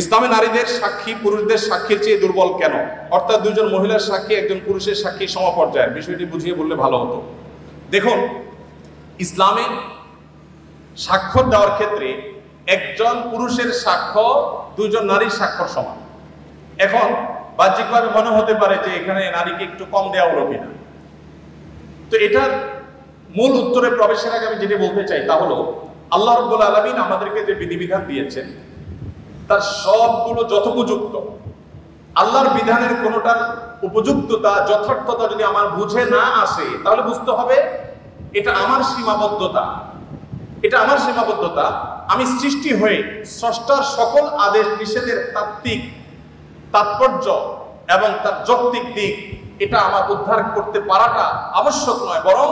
ইসলামে নারীদের সাক্ষী পুরুষদের সাক্ষীর চেয়ে দুর্বল কেন? অর্থাৎ দুজন মহিলার সাক্ষী একজন পুরুষের সাক্ষী সমপর্যায়ের, বিষয়টি বুঝিয়ে বললে ভালো হতো। দেখুন, ইসলামে সাক্ষ্য দেওয়ার ক্ষেত্রে একজন পুরুষের সাক্ষ্য দুজন নারীর স্বাক্ষর সমান। এখন বাহ্যিকভাবে মনে হতে পারে যে এখানে নারীকে একটু কম দেওয়া হলো কিনা। তো এটার মূল উত্তরে প্রবেশের আগে আমি যেটা বলতে চাই তা হলো, আল্লাহ রাব্বুল আলামিন আমাদেরকে যে বিধিবিধান দিয়েছেন তার সবগুলো যথোপযুক্ত। আল্লাহর বিধানের কোনোটার উপযুক্ততা যথার্থতা যদি আমার বুঝে না আসে, তাহলে বুঝতে হবে এটা আমার সীমাবদ্ধতা। এটা আমার সীমাবদ্ধতা। আমি সৃষ্টি হয়ে স্রষ্টার সকল আদেশ নিষেধের তাত্ত্বিক তাৎপর্য এবং তার যৌক্তিক দিক এটা আমার উদ্ধার করতে পারাটা আবশ্যক নয়, বরং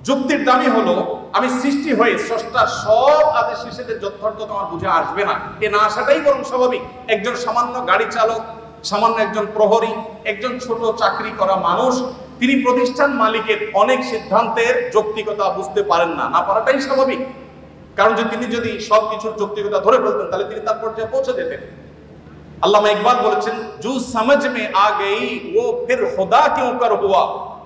যুক্তির দামি হলো আমি সৃষ্টি হয়ে স্রষ্টার সব আদেশ নিষেধের যথার্থতা আমার বুঝে আসবে না, এ না আসাটাই বরং স্বাভাবিক। একজন সামান্য গাড়ি চালক, সামান্য একজন প্রহরী, একজন ছোট চাকরি করা মানুষ, তিনি প্রতিষ্ঠান মালিকের অনেক সিদ্ধান্তের যৌক্তিকতা বুঝতে পারেন না, না পারাটাই স্বাভাবিক। কারণ যে তিনি যদি সবকিছুর যৌক্তিকতা ধরে ফেলতেন তাহলে তিনি তার পর্যায়ে পৌঁছে যেতেন। আল্লামা ইকবাল বলেছেন, জু সমঝ মে আ গই ও ফির খোদা কিউ কর হুয়া।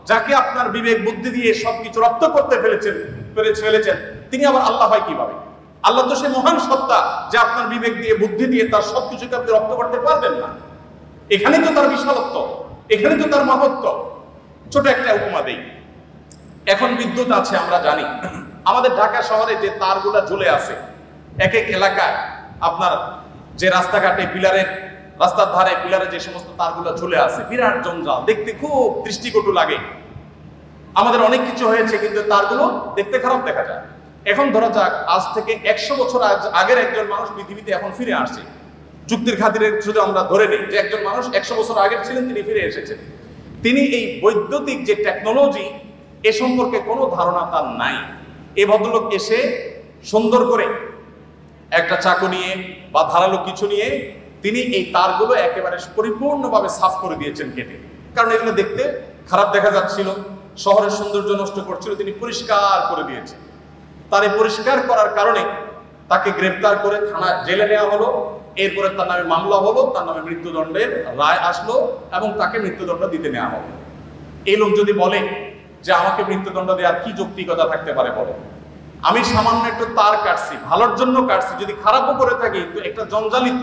যাকে আপনার বিবেক বুদ্ধি দিয়ে সবকিছু রপ্ত করতে ফেলেছেন তিনি আবার আল্লাহ হয় কিভাবে? আল্লাহ তো সে মহান সত্তা যে আপনার বিবেক দিয়ে বুদ্ধি দিয়ে তার সবকিছুকে আপনি রপ্ত করতে পারবেন না। এখানে তো তার বিশালত্ব, এখানে তো তার মহত্ব। ছোট একটা উপমা দেই। এখন বিদ্যুৎ আছে আমরা জানি, আমাদের ঢাকা শহরে যে তারগুলা ঝুলে আছে এক এক এলাকায়, আপনার যে রাস্তাঘাটে পিলারের রাস্তার ধারে পিলারে যে সমস্ত তারগুলো ঝুলে আছে, বিরাট জঞ্জাল, দেখতে খুব দৃষ্টিকটু লাগে। আমাদের অনেক কিছু হয়েছে কিন্তু তারগুলো দেখতে খারাপ দেখা যায়। এখন ধরা যাক আজ থেকে 100 বছর আগের একজন মানুষ পৃথিবীতে এখন ফিরে আসছে। যুক্তির খাতিরে শুধু আমরা ধরে নিই যে একজন মানুষ 100 বছর আগের ছিলেন, তিনি ফিরে এসেছেন। তিনি এই বৈদ্যুতিক যে টেকনোলজি এ সম্পর্কে কোনো ধারণা তার নাই। এই ভদ্রলোক এসে সুন্দর করে একটা চাকু নিয়ে বা ধারালো কিছু নিয়ে তিনি এই তারগুলো একেবারে পরিপূর্ণভাবে সাফ করে দিয়েছেন কেটে। কারণ এগুলো দেখতে খারাপ দেখা যাচ্ছিল, শহরের সৌন্দর্য নষ্ট করছিল, তিনি পরিষ্কার করে দিয়েছেন। তার এই পরিষ্কার করার কারণে তাকে গ্রেফতার করে থানা জেলে নেওয়া হলো। এরপরে তার নামে মামলা হলো, তার নামে মৃত্যুদণ্ডের রায় আসলো এবং তাকে মৃত্যুদণ্ড দিতে নেওয়া হলো। এই লোক যদি বলে যে আমাকে মৃত্যুদণ্ড দেওয়ার কি যৌক্তিকতা থাকতে পারে, বলে আমি সামান্য একটু তার কাটছি, ভালোর জন্য কাটছি, যদি খারাপও করে থাকি তো একটা জঞ্জালিত,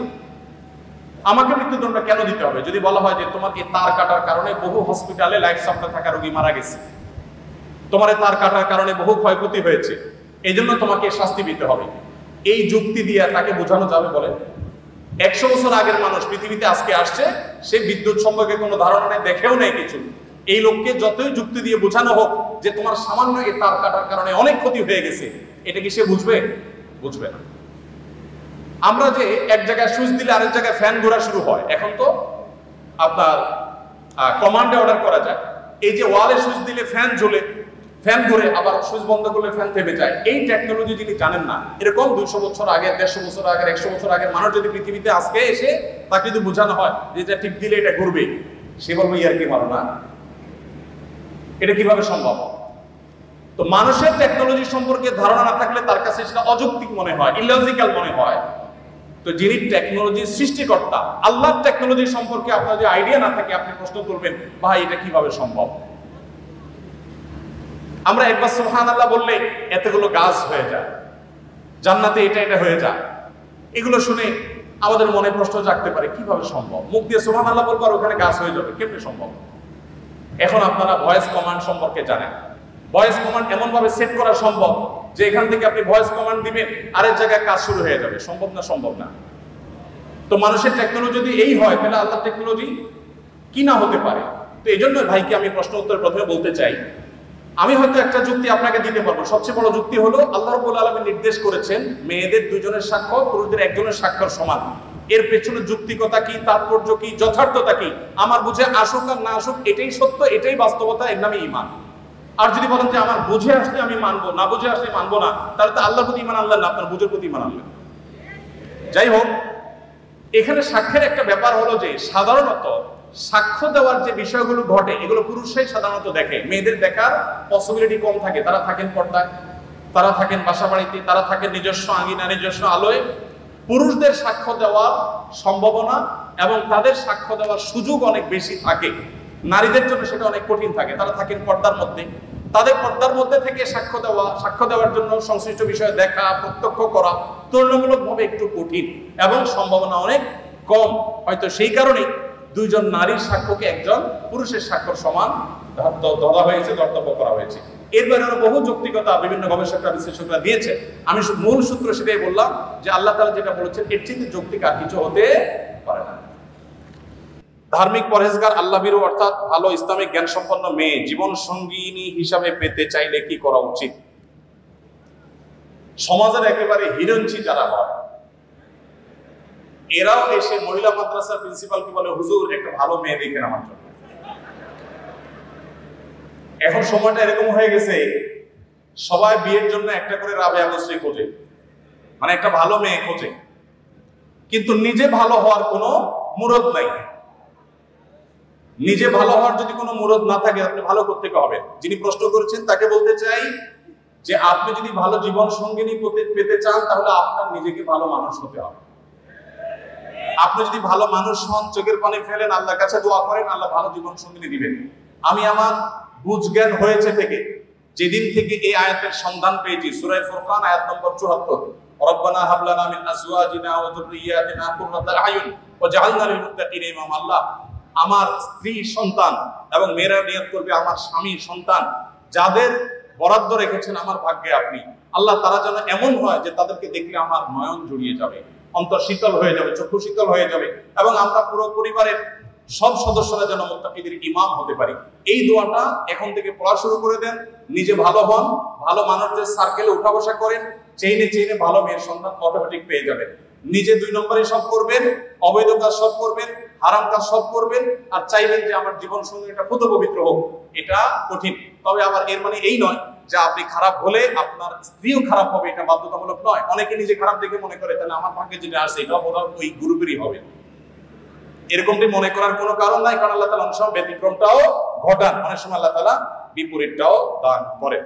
আমাকে মৃত্যুদণ্ড কেন দিতে হবে? যদি বলা হয় যে তোমার এই তার কাটার কারণে বহু হসপিটালে লাইফ সাপোর্টে থাকা রোগী মারা গেছে, তোমার এই তার কাটার কারণে বহু ক্ষয়ক্ষতি হয়েছে, এই জন্য তোমাকে শাস্তি দিতে হবে, এই যুক্তি দিয়ে তাকে বোঝানো যাবে? বলে 100 বছর আগের মানুষ পৃথিবীতে আজকে আসছে, সে বিদ্যুৎ সম্পর্কে কোনো ধারণা নেই, দেখেও নেই কিছু। এই লোককে যতই যুক্তি দিয়ে বোঝানো হোক যে তোমার সামান্য এই তার কাটার কারণে অনেক ক্ষতি হয়ে গেছে, এটা কি সে বুঝবে? বুঝবে না। আমরা যে এক জায়গায় সুইচ দিলে আরেক জায়গায় ফ্যান ঘোরা শুরু হয়, এখন তো আপনার কমান্ডে অর্ডার করা যায়। এই যে ওয়ালে সুইচ দিলে ফ্যান জ্বলে, ফ্যান ঘুরে, আবার সুইচ বন্ধ করলে ফ্যান থেমে যায়, এই টেকনোলজি যিনি জানেন না, এরকম 200 বছর আগে, 150 বছর আগে, 100 বছর আগের মানুষ যদি পৃথিবীতে আজকে এসে তাকে যদি বোঝানো হয় যে এটা টিপ দিলে এটা ঘুরবে, সে বলবে ইয়ার কি মারো না, এটা কিভাবে সম্ভব? তো মানুষের টেকনোলজি সম্পর্কে ধারণা না থাকলে তার কাছে সেটা অযৌক্তিক মনে হয়, ইলজিক্যাল মনে হয়। তো যিনি টেকনোলজির সৃষ্টিকর্তা, আল্লাহর টেকনোলজি সম্পর্কে আপনার যে আইডিয়া না থাকে, আপনি প্রশ্ন করবেন ভাই এটা কিভাবে সম্ভব? আমরা একবার সুবহানাল্লাহ বললে এতগুলো গাছ হয়ে যায়, জান্নাতে এটা এটা হয়ে যায়, এগুলো শুনে আমাদের মনে প্রশ্ন জাগতে পারে কিভাবে সম্ভব? মুখ দিয়ে সুবহানাল্লাহ বলবো আর ওখানে গাছ হয়ে যাবে, কেমনে সম্ভব? এখন আপনারা ভয়েস কমান্ড সম্পর্কে জানেন। ভয়েস কমান্ড এমন ভাবে সেট করা সম্ভব যে এখান থেকে আপনি ভয়েস কমান্ড দিবেন, আরেক জায়গায় কাজ শুরু হয়ে যাবে। সম্ভব না? সম্ভব না। তো মানুষের টেকনোলজি যদি এই হয়, তাহলে আল্লাহর টেকনোলজি কি না হতে পারে? তো এই জন্য ভাইকে আমি প্রশ্ন উত্তর প্রথমে বলতে চাই, আমি হয়তো একটা যুক্তি আপনাকে দিতে পারবো। সবচেয়ে বড় যুক্তি হলো আল্লাহ রাব্বুল আলামিন নির্দেশ করেছেন মেয়েদের 2 জনের সাক্ষ্য, পুরুষদের 1 জনের সাক্ষ্যর সমান। এর পেছনে যুক্তিকতা কি, তাৎপর্য কি, যথার্থতা কি, আমার বুঝে আসুক আর না আসুক, এটাই সত্য, এটাই বাস্তবতা, এর নামই ঈমান। আর যদি বলেন যে আমার বুঝে আসলে আমি মানবো, না বুঝে আসলে মানবো না, তাহলে তো আল্লাহর প্রতি ঈমান আনলেন না, আপনার বুঝের প্রতি ঈমান আনলেন। যাই হোক, এখানে সাক্ষ্যের একটা ব্যাপার হলো যে সাধারণত সাক্ষ্য দেওয়ার যে বিষয়গুলো ঘটে এগুলো পুরুষরাই সাধারণত দেখে, মেয়েদের দেখার পসিবিলিটি কম থাকে। তারা থাকেন পর্দায়, তারা থাকেন বাসা বাড়িতে, তারা থাকেন নিজস্ব আঙ্গিনা, নিজস্ব আলোয়, পুরুষদের সাক্ষ্য দেওয়ার সম্ভাবনা এবং তাদের সাক্ষ্য দেওয়ার সুযোগ অনেক বেশি থাকে, নারীদের জন্য সেটা অনেক কঠিন থাকে। তারা থাকেন পর্দার মধ্যে, তাদের পর্দার মধ্যে থেকে সাক্ষ্য দেওয়ার জন্য সংশ্লিষ্ট বিষয়ে দেখা, প্রত্যক্ষ করা তুলনামূলকভাবে একটু কঠিন এবং সম্ভাবনা অনেক কম। হয়তো সেই কারণেই দুইজন নারীর সাক্ষ্যকে একজন পুরুষের সাক্ষ্যর সমান ধরা হয়েছে, ধর্তব্য করা হয়েছে। এর বাইরে বহু যৌক্তিকতা বিভিন্ন গবেষকরা, বিশ্লেষকরা দিয়েছে। আমি মূল সূত্র সেটাই বললাম যে আল্লাহ তাআলা যেটা বলেছেন এর চেয়ে যৌক্তিক আর কিছু হতে পারে না। ধার্মিক, পরহেজগার, আল্লাহভীরু অর্থাৎ ভালো ইসলামিক জ্ঞান সম্পন্ন মেয়ে জীবন সঙ্গিনী হিসাবে পেতে চাইলে কি করা উচিত? সমাজের একেবারে হিরঞ্চি যারা হয়, এরাও এসে মহিলা মাদ্রাসার প্রিন্সিপালকে বলে, হুজুর একটা ভালো মেয়ে দেখেন আমার জন্য। এখন সময়টা এরকম হয়ে গেছে, সবাই বিয়ের জন্য একটা করে রাবেয়া মুসরি খোঁজে, মানে একটা ভালো মেয়ে খোঁজে, কিন্তু নিজে ভালো হওয়ার কোনো মুরদ নাই। নিজে ভালো হওয়ার যদি কোনো মুরদ না থাকে, আপনি ভালো করতে হবে। যিনি প্রশ্ন করেছেন তাকে বলতে চাই যে আপনি যদি ভালো জীবন সঙ্গিনী পেতে চান, তাহলে আপনার নিজেকে ভালো মানুষ হতে হবে। আপনি যদি ভালো মানুষ হন, চোখের পানি ফেলেন, আল্লাহর কাছে দোয়া করেন, আল্লাহ ভালো জীবন সঙ্গিনী দিবেন। আমি আমার বুঝ জ্ঞান হয়েছে থেকে যেদিন থেকে এই আয়াতের সন্ধান পেয়েছি, সূরা ফুরকান আয়াত নম্বর ৭৪, রব্বানা হাব লানা মিন আজওয়াজিনা ওয়া যুররিয়াতিনা কুররাতা আয়ুন ওয়াজআলনা লিল মুত্তাকিনা ইমামা। আল্লাহ আমার স্ত্রী সন্তান এবং মেয়েরা নিয়ত করবে আমার স্বামী সন্তান, যাদের বরাদ্দ রেখেছেন আমার ভাগ্যে আপনি, আল্লাহ তারা যেন এমন হয় যে তাদেরকে দেখলে আমার নয়ন জুড়িয়ে যাবে, অন্তর শীতল হয়ে যাবে, চক্ষু শীতল হয়ে যাবে, এবং আমরা পুরো পরিবারের সব সদস্যরা যেন মুত্তাকিদের ইমাম হতে পারি। এই দোয়াটা এখন থেকে পড়া শুরু করে দেন। নিজে ভালো হন, ভালো মানুষদের সার্কেলে উঠা বসা করেন, চেইনে চেইনে ভালো মেয়ের সন্ধান অটোমেটিক পেয়ে যাবেন। নিজে ২ নম্বরে সব করবেন, অবৈধ কাজ সব করবেন, হারাম কাজ সব করবেন, আর চাইবেন যে আমার জীবন সঙ্গী এটা পুত পবিত্র হোক। এটা কঠিন। তবে আবার এর মানে এই নয় যে আপনি খারাপ হলে আপনার স্ত্রীও খারাপ হবে, এটা বাধ্যতামূলক নয়। অনেকে নিজে খারাপ দেখে মনে করে তাহলে আমার ভাগ্যে যেটা আসছে এটাও বোধহয় ওই গ্রুপেরই হবে, এরকমটি মনে করার কোনো কারণ নাই। কারণ আল্লাহ তাআলা অনেক সময় ব্যতিক্রমটাও ঘটান, অনেক সময় আল্লাহ তাআলা বিপরীতটাও দান করেন।